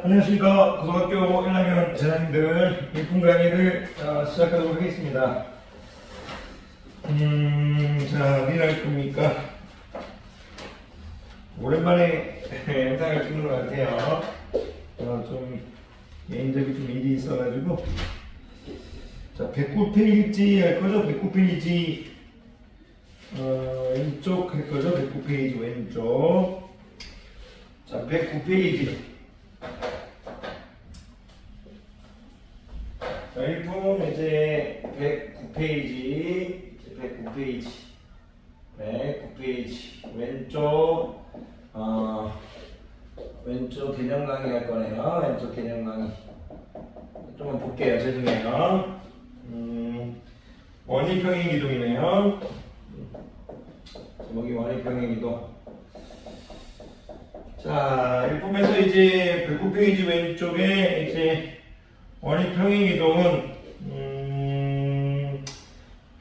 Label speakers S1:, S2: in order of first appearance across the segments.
S1: 안녕하십니까. 고등학교 1학년 재학생들 1분 강의를 시작하도록 하겠습니다. 자, 어디 할 겁니까? 오랜만에 영상을 찍는 것 같아요. 좀 개인적인 좀 일이 있어가지고. 자, 109페이지 할 거죠? 109페이지 왼쪽 할 거죠? 109페이지 왼쪽. 자, 109페이지. 자, 1분 이제 109페이지. 109페이지. 왼쪽 개념 강의 할 거네요. 왼쪽 개념 강의. 좀만 볼게요. 죄송해요. 원위평행 이동이네요. 제목이 원위평행 이동. 자, 1분에서 이제 109페이지 왼쪽에 이제 원위평행 이동은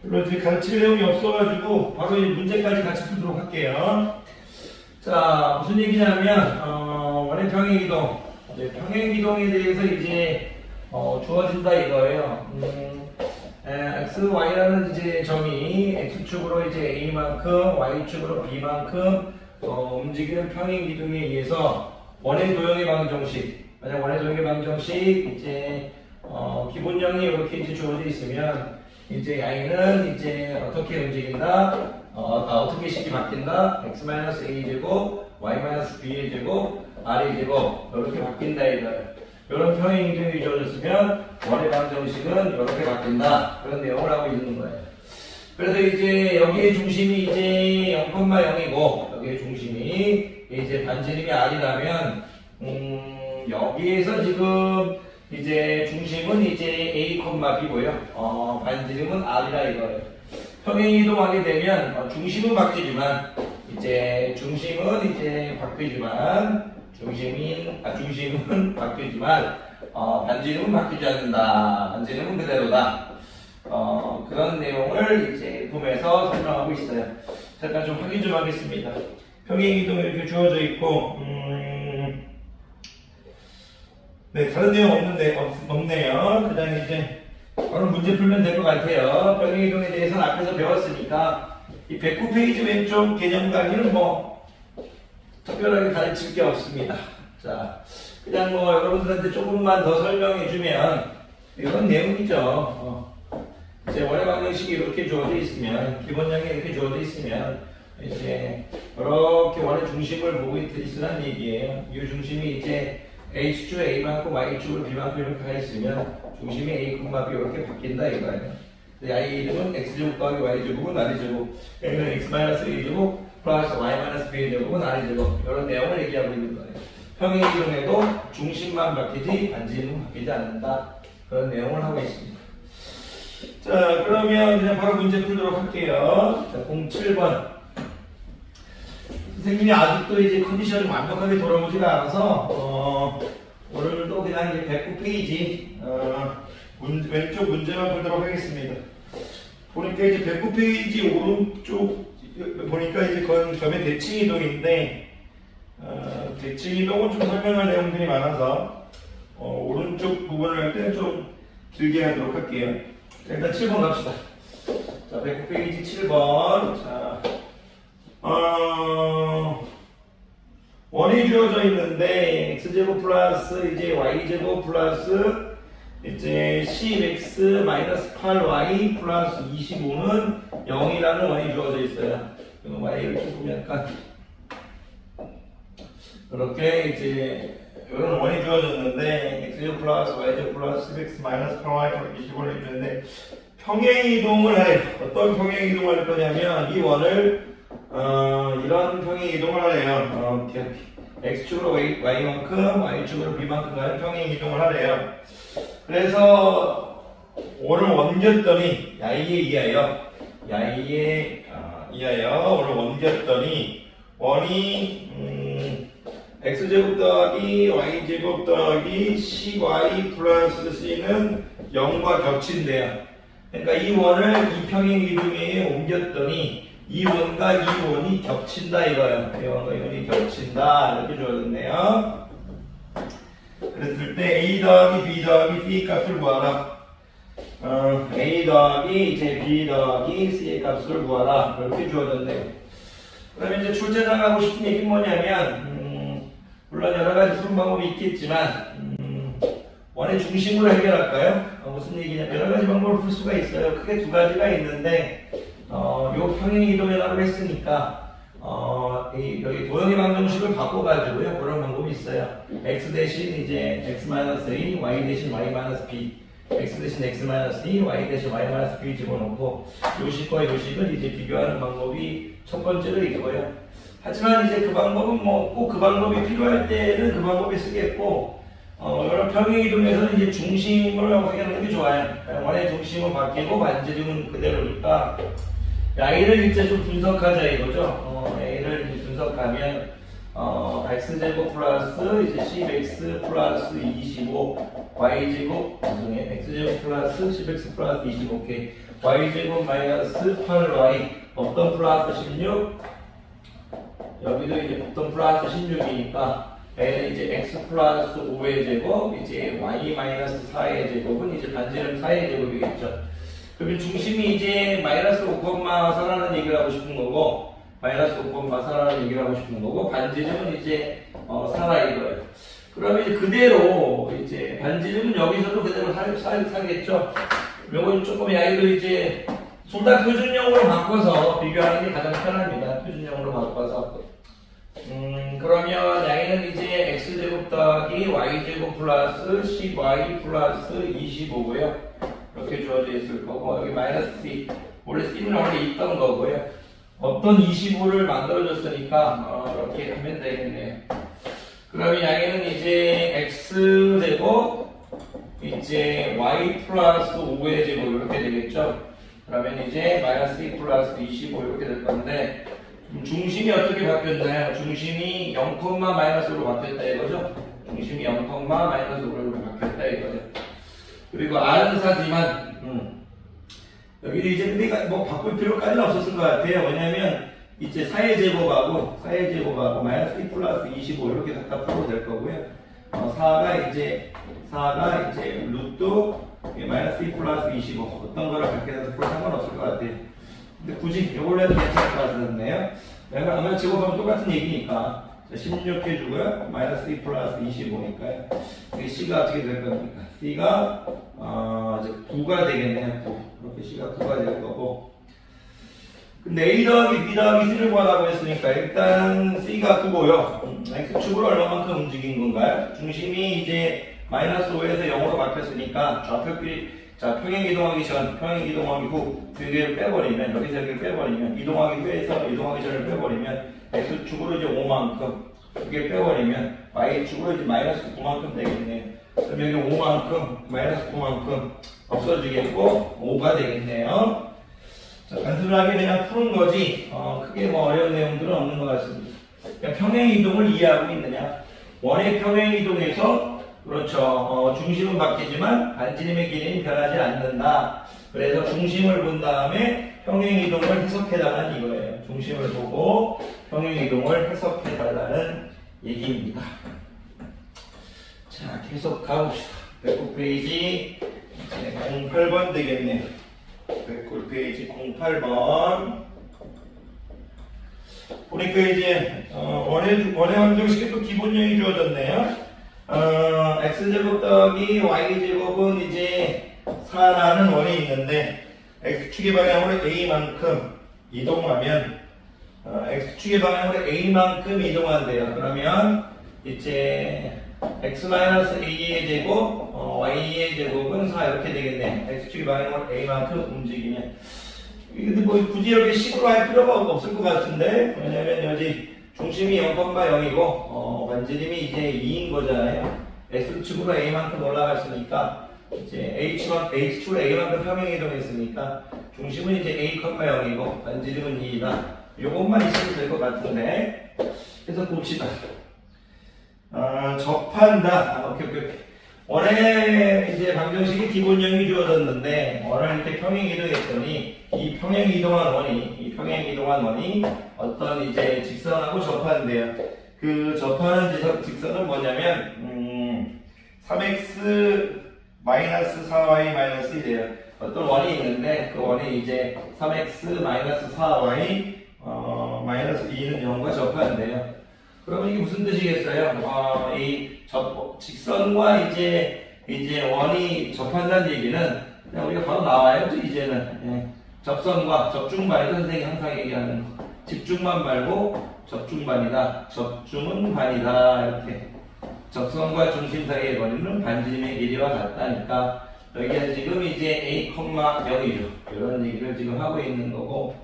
S1: 별로 이제 가르칠 내용이 없어가지고 바로 이 문제까지 같이 풀도록 할게요. 자, 무슨 얘기냐면 원위평행 이동, 이제 평행 이동에 대해서 이제 주어진다 이거예요. x, y라는 이제 점이 x축으로 이제 a만큼, y축으로 b만큼 움직이는 평행 이동에 의해서 원의 도형의 방정식, 만약 원의 도형의 방정식 이제 기본형이 이렇게 이제 주어져 있으면 이제 y는 이제 어떻게 움직인다, 어떻게 식이 바뀐다, x-a 제곱, y-b의 제곱, r의 제곱 이렇게 바뀐다 이거예요. 이런 평행 이동이 주어졌으면 원의 방정식은 이렇게 바뀐다, 그런 내용을 하고 있는 거예요. 그래서 이제 여기의 중심이 이제 0,0이고 여기의 중심이 이제 반지름이 r이라면 여기에서 지금 이제 중심은 이제 a, b고요. 반지름은 r이라 이거예요. 평행 이동하게 되면 중심은 바뀌지만 중심은 바뀌지만 반지름은 바뀌지 않는다. 반지름은 그대로다. 그런 내용을 이제 보면서 설명하고 있어요. 잠깐 좀 확인 좀 하겠습니다. 평행 이동이 이렇게 주어져 있고, 네, 다른 내용 없네요. 그 다음에 이제 바로 문제 풀면 될 것 같아요. 평행 이동에 대해서는 앞에서 배웠으니까 이 109페이지 왼쪽 개념 강의는 뭐 특별하게 가르칠 게 없습니다. 자, 그냥 뭐 여러분들한테 조금만 더 설명해주면 이런 내용이죠. 이제 원의 방정식이 이렇게 주어져 있으면, 기본형이 이렇게 주어져 있으면 이제 이렇게 원의 중심을 보고 있으란 얘기예요. 이 중심이 이제 H축 A만큼 Y축으로 B만큼 이렇게 가 있으면 중심이 A, B 이렇게 바뀐다 이거예요. I 이름은 X제곱 더하기 Y제곱은 R제곱, N은 X-A제곱 플러스 Y-B제곱은 R제곱, 이런 내용을 얘기하고 있는 거예요. 평행 이동에도 중심만 바뀌지 반지름은 바뀌지 않는다, 그런 내용을 하고 있습니다. 자, 그러면 그냥 바로 문제 풀도록 할게요. 자, 07번. 선생님이 아직도 이제 컨디션이 완벽하게 돌아오지가 않아서 오늘도 그냥 이제 109페이지 왼쪽 문제만 풀도록 하겠습니다. 보니까 이제 109페이지 오른쪽 보니까 이제 그건 점의 대칭 이동인데 대칭 이동은 좀 설명할 내용들이 많아서 오른쪽 부분을 할 때는 좀 길게 하도록 할게요. 자, 일단 7번 갑시다. 자, 109페이지 7번. 자, 원이 주어져 있는데 x제곱 플러스 이제 y제곱 플러스 이제 10x 마이너스 8y 플러스 25는 0이라는 원이 주어져 있어요. y 이렇게 보면 약간 이렇게 이제 이런 원이 주어졌는데 x제곱 플러스 y제곱 플러스 10x 마이너스 8y 플러스 25를 주는데 평행 이동을 할, 어떤 평행 이동을 할 거냐면 이 원을 이런 평행 이동을 하래요. x축으로 y만큼, y축으로 b만큼 가는 평행 이동을 하래요. 그래서 원을 옮겼더니 오늘 옮겼더니 원이 x제곱 더하기 y제곱 더하기 10y 플러스 c는 0과 겹친대요. 그러니까 이 원을 이 평행 이동에 옮겼더니 이 원과 이 원이 겹친다 이거예요. 이 원과 이 원이 겹친다 이렇게 주어졌네요. 그랬을 때 A 더하기 B 더하기 C 값을 구하라. A 더하기 이제 B 더하기 C의 값을 구하라. 이렇게 주어졌네요. 그러면 이제 출제자가 하고 싶은 얘기는 뭐냐면, 물론 여러 가지 푸는 방법이 있겠지만, 원의 중심으로 해결할까요? 무슨 얘기냐면 여러 가지 방법을 풀 수가 있어요. 크게 두 가지가 있는데, 요 평행이동이라고 했으니까, 여기 도형의 방정식을 바꿔가지고요. 그런 방법이 있어요. x 대신 이제 x-a, y 대신 y-b, x 대신 x-2, y 대신 y-b 집어넣고 요식과 요식을 이제 비교하는 방법이 첫 번째로 있고요. 하지만 이제 그 방법은 뭐 꼭 그 방법이 필요할 때는 그 방법이 쓰겠고, 여러 평행이동에서는 이제 중심을 확인하는 게 좋아요. 원의 중심은 바뀌고 반지름은 그대로니까 A를 이제 좀 분석하자 이거죠. A를 이제 분석하면 x제곱 플러스 이제 10x 플러스 25 y제곱 나중에 x제곱 플러스 10x 플러스 25 오케이 y제곱 마이너스 8y 어떤 플러스 16 여기도 이제 어떤 플러스 16이니까 A는 이제 x 플러스 5의 제곱 이제 y 마이너스 4의 제곱은 이제 반지름 4의 제곱이겠죠. 그러면 중심이 이제 마이너스 5,4라는 얘기를 하고 싶은 거고 마이너스 5,4라는 얘기를 하고 싶은 거고 반지름은 이제 4라 이거예요. 그러면 이제 그대로 이제 반지름은 여기서도 그대로 살겠죠. 요건 조금 야이도 이제 둘 다 표준형으로 바꿔서 비교하는 게 가장 편합니다. 표준형으로 바꿔서 그러면 양에는 이제 x제곱 더하기 y제곱 플러스 10y 플러스 25고요. 이렇게 주어져 있을 거고 여기 마이너스 c 원래 c는 원래 있던 거고요. 어떤 25를 만들어줬으니까 이렇게 하면 되겠네요. 그러면 양에는 이제 x제곱 이제 y 플러스 5의 제곱 이렇게 되겠죠. 그러면 이제 마이너스 2 플러스 25 이렇게 될 건데 중심이 어떻게 바뀌었나요? 중심이 0, 마이너스로 바뀌었다 이거죠. 중심이 0, 마이너스로 바뀌었다 이거죠. 그리고 R은 사지만 여기도 이제 근데 뭐 바꿀 필요까지는 없었을 것 같아요. 왜냐면 이제 4의 제곱하고 마이너스 2 플러스 25 이렇게 갖다 풀어도 될 거고요. 4가 이제 루트 마이너스 2 플러스 25 어떤 거를 갖게 돼서 별 상관없을 것 같아요. 근데 굳이 이걸로 해도 괜찮을 것 같은데요. 내가 아마 제곱하면 똑같은 얘기니까 16 해주고요. 마이너스 2 플러스 25니까요. C가 어떻게 될 겁니까? C가 이제 9가 되겠네요. 9. 이렇게 C가 9가 될 거고. 근데 A 더하기 B 더하기 C를 구하라고 했으니까 일단 C가 9고요. X축으로 얼마만큼 움직인 건가요? 중심이 이제 마이너스 5에서 0으로 바뀌었으니까 평행 이동하기 전, 평행 이동하기 후 두 개를 빼버리면 여기서 여기를 빼버리면 이동하기 후에서 이동하기 전을 빼버리면 X축으로 이제 5만큼 두 개 빼버리면 Y축으로 이제 마이너스 9만큼 되겠네요. 그럼 여기 5만큼 마이너스 9만큼 없어지겠고 5가 되겠네요. 자, 단순하게 그냥 푸는 거지 크게 뭐 어려운 내용들은 없는 것 같습니다. 그냥 평행 이동을 이해하고 있느냐 원의 평행 이동에서 그렇죠. 중심은 바뀌지만 반지름의 길이는 변하지 않는다. 그래서 중심을 본 다음에 평행이동을 해석해달라는 이거예요. 중심을 보고 평행이동을 해석해달라는 얘기입니다. 자, 계속 가봅시다. 109페이지 08번 되겠네요. 109페이지 08번 보니까 이제 원의 방정식에 또 기본형이 주어졌네요. x제곱 더하기 y제곱은 이제 4라는 원이 있는데 x축의 방향으로 a만큼 이동하면 x축의 방향으로 a만큼 이동한대요. 그러면 이제 x-a의 제곱 y의 제곱은 4 이렇게 되겠네. x축의 방향으로 a만큼 움직이면 근데 뭐 굳이 이렇게 식으로 할 필요가 없을 것 같은데 왜냐면 여기 중심이 0,0이고 반지름이 이제 2인 거잖아요. X축으로 A만큼 올라갔으니까 이제 H축으로 A만큼 평행이동했으니까 중심은 이제 A,0이고 반지름은 2이다. 요것만 있으면 될 것 같은데 그래서 봅시다. 접한다. 오케이. 원래 이제 방정식이 기본형이 주어졌는데 원을 이렇게 평행이동했더니 이 평행이동한 원이 어떤 이제 직선하고 접하는데요. 그 접하는 직선은 뭐냐면 3x 마이너스 4y 마이너스 1이에요. 어떤 원이 있는데 그 원이 이제 3x 마이너스 4y 마이너스 2는 0과 접하는데요. 그러면 이게 무슨 뜻이겠어요? 이 직선과 이제 원이 접한다는 얘기는 그냥 우리가 바로 나와요. 이제는 예. 접선과 접중반이 선생님이 항상 얘기하는 거. 집중만 말고 접중반이다. 접중은 반이다. 이렇게 접선과 중심 사이의 거리는 반지름의 길이와 같다니까 여기는 지금 이제 a, 0이죠. 이런 얘기를 지금 하고 있는 거고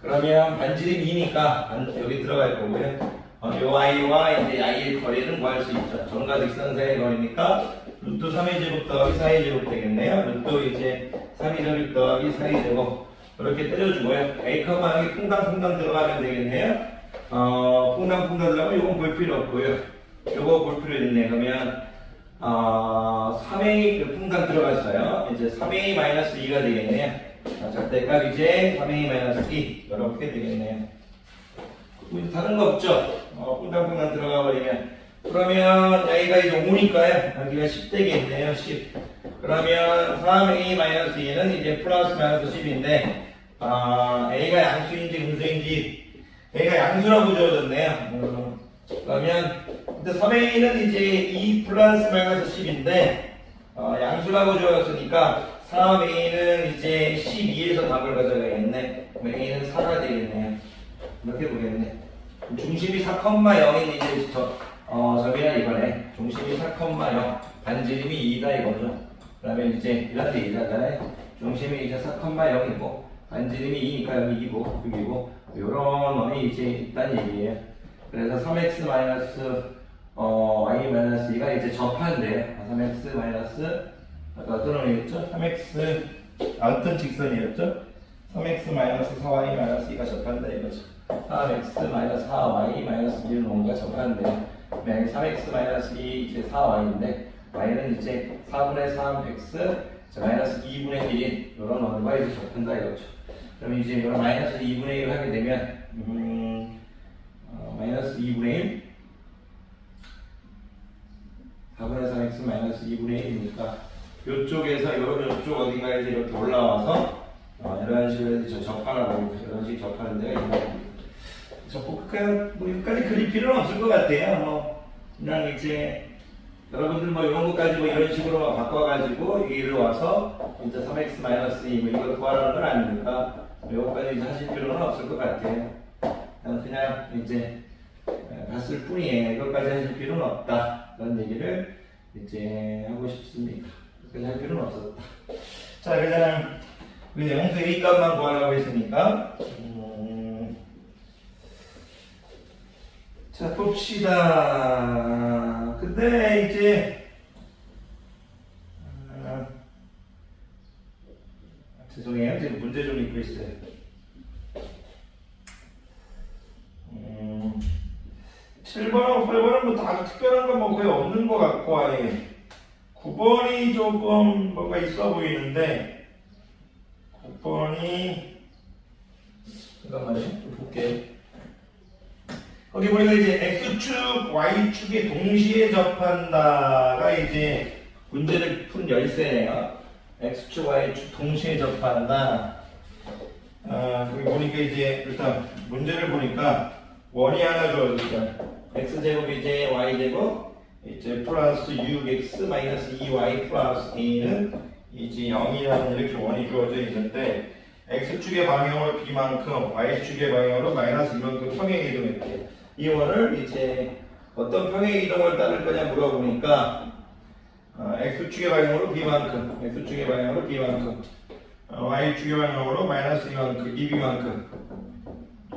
S1: 그러면 반지름이 2니까 여기 들어갈 거고요. 요 i와 이제 i의 거리는 구할 수 있죠. 점과 직선 사이의 거리니까 루트 3의 제곱 더하기 4의 제곱 되겠네요. 루트 이제 3의 제곱 더하기 4의 제곱 이렇게 때려주고요. a, 여기 퐁당퐁당 들어가면 되겠네요. 퐁당퐁당 들어가면 요건 볼 필요 없고요. 요거 볼 필요 있네. 그러면 3a 퐁당 들어갔어요. 이제 3a 마이너스 2가 되겠네요. 절대값 이제 3a 마이너스 2 이렇게 되겠네요. 다른 거 없죠? 퐁당퐁당 들어가 버리면 그러면 여기가 이제 5니까요. 여기가 10 되겠네요. 10. 그러면 3a-2는 이제 플러스 마이너스 10인데 a가 양수인지 음수인지 a가 양수라고 주어졌네요. 그러면 근데 3a는 이제 2 플러스 마이너스 10인데 양수라고 주어졌으니까 3a는 이제 12에서 답을 가져가겠네. 그럼 a는 4가 되겠네요. 이렇게 보겠네. 중심이 4,0인 이제 점이야 이번에 중심이 4,0 반지름이 2다 이거죠. 그러면 이제 이렇게 얘기하잖아요. 중심이 이제 4,0이고 반지름이 2니까 여기 2고 여기고 요런 원이 이제 있다는 얘기예요. 그래서 3x 마이너스 y 마이너스 2가 이제 접한대요. 3x 마이너스 아까 어떤 원이었죠? 3x 어떤 직선이었죠? 3x 마이너스 4y 마이너스 2가 접한다 이거죠. 3x 마이너스 4y 마이너스 1은 뭔가 접한대요. 3x 마이너스 2 이제 4y인데 y는 이제 4분의 3x 마이너스 2분의 1인 이런 원과 이제 접한다 이거죠. 그럼 이제 이런 마이너스 2분의 1을 하게 되면 마이너스 2분의 1 4분의 3x 마이너스 2분의 1이니까 요쪽에서 요쪽 어딘가에서 이렇게 올라와서 이런 식으로 접하라고 이런 식으로 접하는 데가 있는 겁니다. 그냥 뭐 여기까지 그릴 필요는 없을 것 같아요. 그냥 이제 여러분들 뭐 이런 것까지 뭐 이런 식으로 바꿔가지고 여기로 와서 이제 3x 마이너스 2 뭐 이걸 구하라는 건 아니니까 이것까지 이제 하실 필요는 없을 것 같아요. 그냥 이제 봤을 뿐이에요. 이것까지 하실 필요는 없다. 그런 얘기를 이제 하고 싶습니다. 그렇게 할 필요는 없었다. 자, 그냥 영수 A 값만 구하라고 했으니까 자, 봅시다. 근데 이제 죄송해요. 지금 문제 좀 읽고 있어요. 7번하고 8번은 뭐 다 특별한 건 뭐 거의 없는 것 같고 아예 9번이 조금 뭐가 있어 보이는데 9번이 잠깐만요. 좀 볼게요. 거기 보니까 이제 X축, Y축이 동시에 접한다가 이제 문제를 푼 열쇠예요. X축, Y축 동시에 접한다. 거기 보니까 이제 일단 문제를 보니까 원이 하나 주어졌죠. X제곱 이제 Y제곱 이제 플러스 6X 마이너스 2Y 플러스 A는 이제 0이라는 이렇게 원이 주어져 있는데 X축의 방향으로 B만큼 Y축의 방향으로 마이너스 이만큼 평행 이동했대요. 이 원을 이제 어떤 평행 이동을 따를 거냐 물어보니까 X축의 방향으로 B만큼 X축의 방향으로 B만큼 Y축의 방향으로 마이너스 이만큼 2B만큼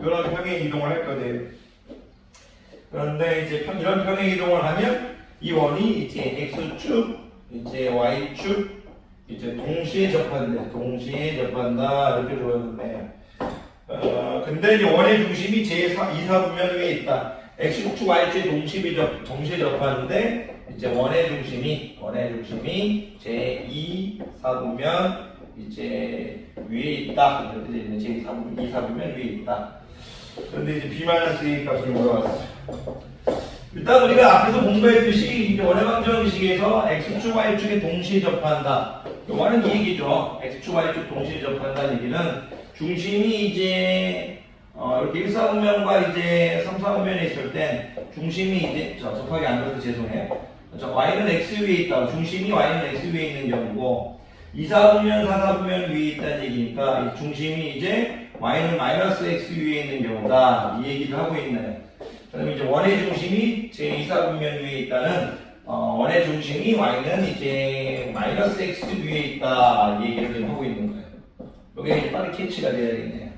S1: 이런 평행 이동을 할 거예요. 그런데 이제 이런 평행 이동을 하면 이 원이 이제 X축 이제 Y축 이제 동시에 접한대. 동시에 접한다. 이렇게 주어졌네요. 근데 이제 원의 중심이 제2사분면 위에 있다. X축, Y축이 동시에 접하는데 이제 원의 중심이 제2사분면 이제 위에 있다. 이렇게 되어 있는 제2사분면 위에 있다. 그런데 이제 B-A 값을 물어봤어요. 일단 우리가 앞에서 공부했듯이 이제 원해방정 의식에서 x축, y축에 동시에 접한다. 요거는 이 얘기죠. x축, y축 동시에 접한다는 얘기는 중심이 이제 이렇게 1, 4분면과 이제 3, 4분면에 있을 땐 중심이 이제 접하기 안 돼서 죄송해요. y는 x 위에 있다. 중심이 y는 x 위에 있는 경우고 2, 4분면, 4, 4분면 위에 있다는 얘기니까 중심이 이제 y는 마이너스 x 위에 있는 경우다. 이 얘기를 하고 있네요. 그럼 이제 원의 중심이 제 2, 4분면 위에 있다는 원의 중심이 y는 이제 마이너스 x 위에 있다. 이 얘기를 지금 하고 있는 거예요. 이게 이제 빠르게 캐치가 돼야겠네요.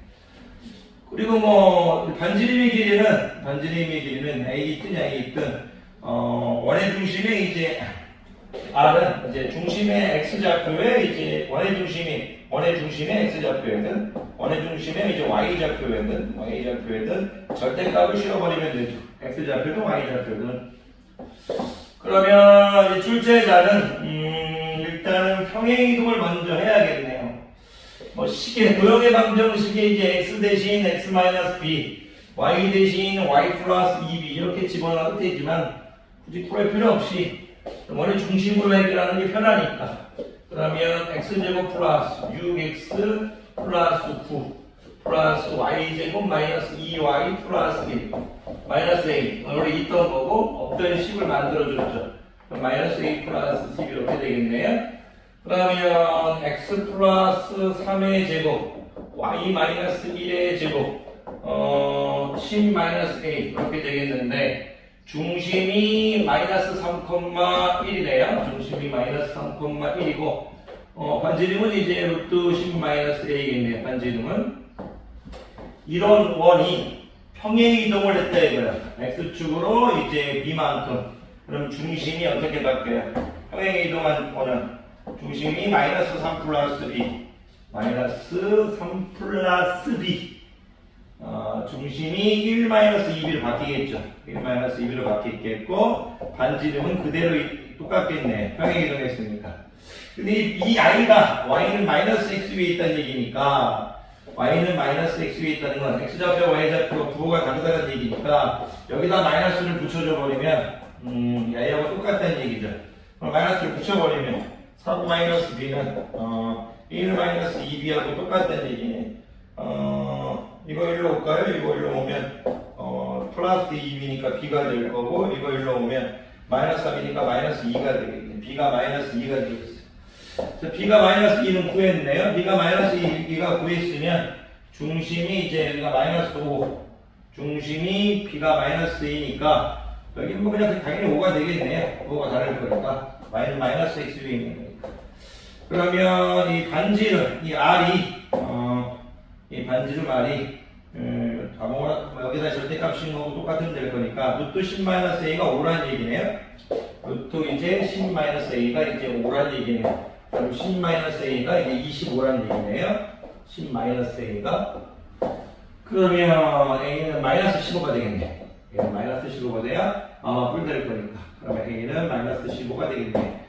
S1: 그리고 뭐 반지름의 길이는 a 있든 양이 있든 원의 중심에 이제 r은 이제 중심의 x 좌표에 이제 원의 중심의 x 좌표에든 원의 중심에 이제 y 좌표에든 절대값을 실어버리면 되죠. x 좌표든 y 좌표든. 그러면 이제 출제자는 일단은 평행이동을 먼저 해야겠네요. 뭐 식의 도형의 방정식에 이제 x 대신 x 마이너스 b, y 대신 y 플러스 2b 이렇게 집어넣어도 되지만 굳이 풀할 필요 없이 원의 중심으로 해결하는 게 편하니까. 그러면 x제곱 플러스 6x 플러스 9 플러스 y제곱 마이너스 2y 플러스 1 마이너스 a 원래 있던 거고 없던 식을 만들어줬죠. 그럼 마이너스 a 플러스 10 이렇게 되겠네요. 그러면 x 플러스 3의 제곱 y 마이너스 1의 제곱 10 마이너스 a 이렇게 되겠는데 중심이 마이너스 3,1이네요. 중심이 마이너스 3,1이고 반지름은 이제 루트 10 마이너스 a겠네요. 반지름은 이런 원이 평행 이동을 했다 이거야. x축으로 이제 b만큼. 그럼 중심이 어떻게 바뀌어요? 평행 이동한 원은 중심이 마이너스 3 플러스 b 마이너스 3 플러스 b 중심이 1 마이너스 2b로 바뀌겠죠. 1 마이너스 2b로 바뀌겠고 반지름은 그대로 똑같겠네. 평행 이동했으니까. 근데 이 i가 y는 마이너스 x 위에 있다는 얘기니까 y는 마이너스 x 위에 있다는 건 x좌표, y좌표 부호가 다르다는 얘기니까 여기다 마이너스를 붙여줘 버리면 y하고 똑같다는 얘기죠. 그럼 마이너스를 붙여버리면 3 마이너스 b는 1 마이너스 2b하고 똑같다는 얘기네. 이거 일로 올까요? 이거 일로 오면 플러스 2b니까 b가 될 거고 이거 일로 오면 마이너스 3이니까 마이너스 2가 되겠네. b가 마이너스 2가 되겠어요. 자, b가 마이너스 2는 구했네요. b가 마이너스 2가 구했으면 중심이 이제 여기가 마이너스 5 중심이 b가 마이너스 2니까 여기 뭐 그냥 당연히 5가 되겠네요. 5가 다를 거니까 마이너스 x 위에 있는 거니까. 그러면 이 반지름 이 r이 이 반지름 r이 아무거나 여기다 절대값인 거고 똑같은 될 거니까 루트 10-a가 5라는 얘기네요. 루트 이제 10-a가 이제 5라는 얘기네요. 그럼 10-a가 이제 25라는 얘기네요. 10-a가 그러면 a는 마이너스 15가 되겠네. 얘는 마이너스 15가 돼야 뿔될 거니까. 그러면 a는 마이너스 15가 되겠네.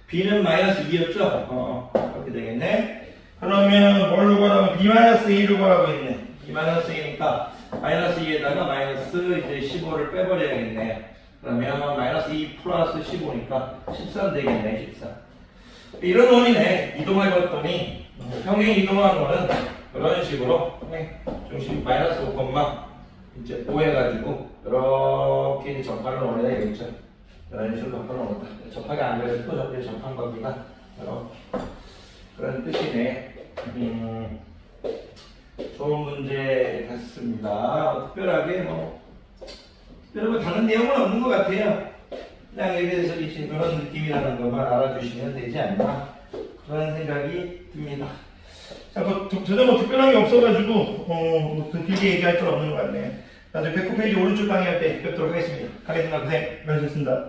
S1: b는 마이너스 2였죠? 그렇게 되겠네. 그러면 뭘로 구하라면 b-a로 구하라고 했네. b-a니까 마이너스 2에다가 마이너스 이제 15를 빼버려야겠네. 그러면 마이너스 2 플러스 15니까 13 되겠네. 14. 이런 원이네. 이동을 봤더니 평행 이동한 원은 그런 식으로 중심 마이너스 5, 이제 5 해가지고 이렇게 이제 접하는 원이다 이거죠. 이런 식으로 접하는 원이다. 접하기 안 되면 또 접해 접한 겁니다. 그런 뜻이네. 좋은 문제 같습니다. 특별하게 특별히 다른 내용은 없는 것 같아요. 그냥 여기에 대해서 이런 느낌이라는 것만 알아주시면 되지 않나 그런 생각이 듭니다. 자, 전혀 특별한 게 없어가지고 더 길게 얘기할 건 없는 것 같네요. 나중에 109페이지 오른쪽 강의할 때 뵙도록 하겠습니다. 가겠습니다. 고생 많으셨습니다.